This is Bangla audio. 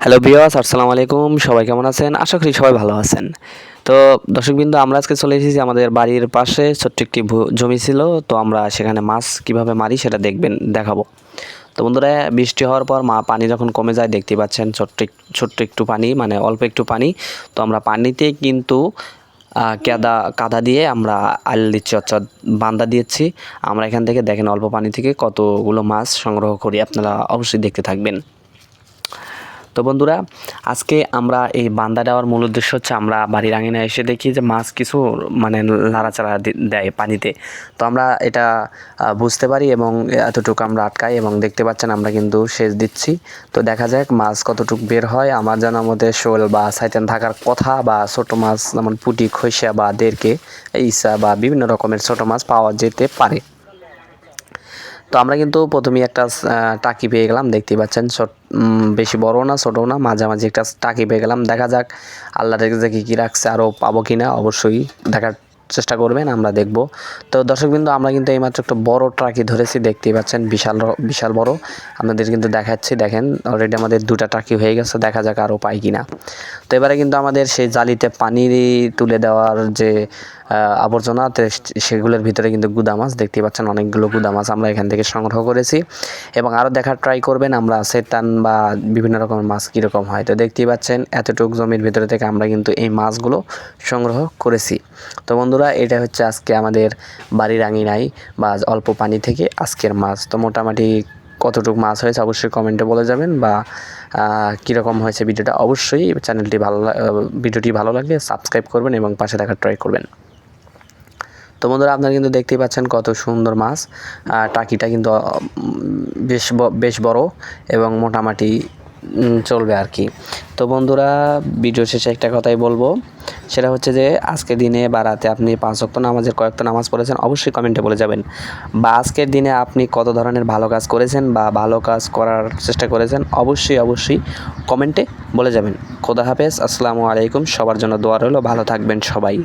হ্যালো ভিউয়ার্স, আসসালামু আলাইকুম। সবাই কেমন আছেন? আশা করি সবাই ভালো আছেন। তো দর্শকবৃন্দ, আমরা আজকে চলে এসেছি আমাদের বাড়ির পাশে ছোট্ট একটি জমি ছিল। তো আমরা সেখানে মাছ কিভাবে মারি সেটা দেখাবো। তো বন্ধুরা, বৃষ্টি হওয়ার পর পানি যখন কমে যায় দেখতে পাচ্ছেন ছোট্ট একটু পানি, মানে অল্প একটু পানি। তো আমরা পানিতে কিন্তু কাদা দিয়ে আমরা আল দিচ্ছি, অর্থাৎ বান্দা দিয়েছি। আমরা এখান থেকে দেখেন অল্প পানি থেকে কতগুলো মাছ সংগ্রহ করি, আপনারা অবশ্যই দেখতে থাকবেন। তো বন্ধুরা, আজকে আমরা এই বান্দা দেওয়ার মূল উদ্দেশ্য হচ্ছে আমরা বাড়ির আঙিনায় এসে দেখি যে মাছ কিছু মানে নাড়াচাড়া দেয় পানিতে। তো আমরা এটা বুঝতে পারি এবং এতটুকু আমরা আটকাই এবং দেখতে পাচ্ছেন আমরা কিন্তু সেচ দিচ্ছি। তো দেখা যাক মাছ কতটুকু বের হয়। আমার জানার মধ্যে শোল বা সাইতেন থাকার কথা, বা ছোটো মাছ যেমন পুঁটি, খৈসা বা দেরকে, ইসা বা বিভিন্ন রকমের ছোটো মাছ পাওয়া যেতে পারে। তো আমরা কিন্তু প্রথমেই একটা টাকি পেয়ে গেলাম, দেখতেই পাচ্ছেন। বেশি বড় না ছোটো না, মাঝামাঝি একটা টাকি পেয়ে গেলাম। দেখা যাক আল্লাহ দেখে কী রাখছে, আরও পাবো কি না অবশ্যই দেখার চেষ্টা করবেন, আমরা দেখব। তো দর্শকবৃন্দ, আমরা কিন্তু এইমাত্র একটা বড় টাকি ধরেছি, দেখতেই পাচ্ছেন, বিশাল বড়। আপনাদের কিন্তু দেখাচ্ছি, দেখেন অলরেডি আমাদের দুটা টাকি হয়ে গেছে। দেখা যাক আরও পাই কিনা। তো এবারে কিন্তু আমাদের সেই জালিতে পানি তুলে দেওয়ার যে আবর্জনা, সেগুলোর ভিতরে কিন্তু গুদা মাছ দেখতে পাচ্ছেন, অনেকগুলো গুদা মাছ আমরা এখান থেকে সংগ্রহ করেছি। এবং আরও দেখার ট্রাই করবেন আমরা সেটান বা বিভিন্ন রকমের মাছ কীরকম হয়। তো দেখতেই পাচ্ছেন এতটুকু জমির ভিতরে থেকে আমরা কিন্তু এই মাছগুলো সংগ্রহ করেছি। তো বন্ধুরা, এটা হচ্ছে আজকে আমাদের বাড়ির আঙিনায় বা অল্প পানি থেকে আজকের মাছ। তো মোটামুটি কতটুকু মাছ হয়েছে অবশ্যই কমেন্টে বলে যাবেন, বা কীরকম হয়েছে ভিডিওটা। অবশ্যই ভিডিওটি ভালো লাগলে সাবস্ক্রাইব করবেন এবং পাশে থাকার ট্রাই করবেন। তো বন্ধুরা, আপনারা কিন্তু দেখতেই পাচ্ছেন কত সুন্দর মাছ। টাকিটা কিন্তু বেশ বড় এবং মোটামুটি চলবে আর কি। তো বন্ধুরা, ভিডিও শেষে একটা কথাই বলবো, সেটা হচ্ছে যে আজকের দিনে বা রাতে আপনি 5 ওয়াক্ত নামাজের কয়েকটা নামাজ পড়েছেন অবশ্যই কমেন্টে বলে যাবেন। বা আজকের দিনে আপনি কত ধরনের ভালো কাজ করেছেন বা ভালো কাজ করার চেষ্টা করেছেন অবশ্যই কমেন্টে বলে যাবেন। খোদা হাফেজ, আসসালামু আলাইকুম। সবার জন্য দোয়া রইল, ভালো থাকবেন সবাই।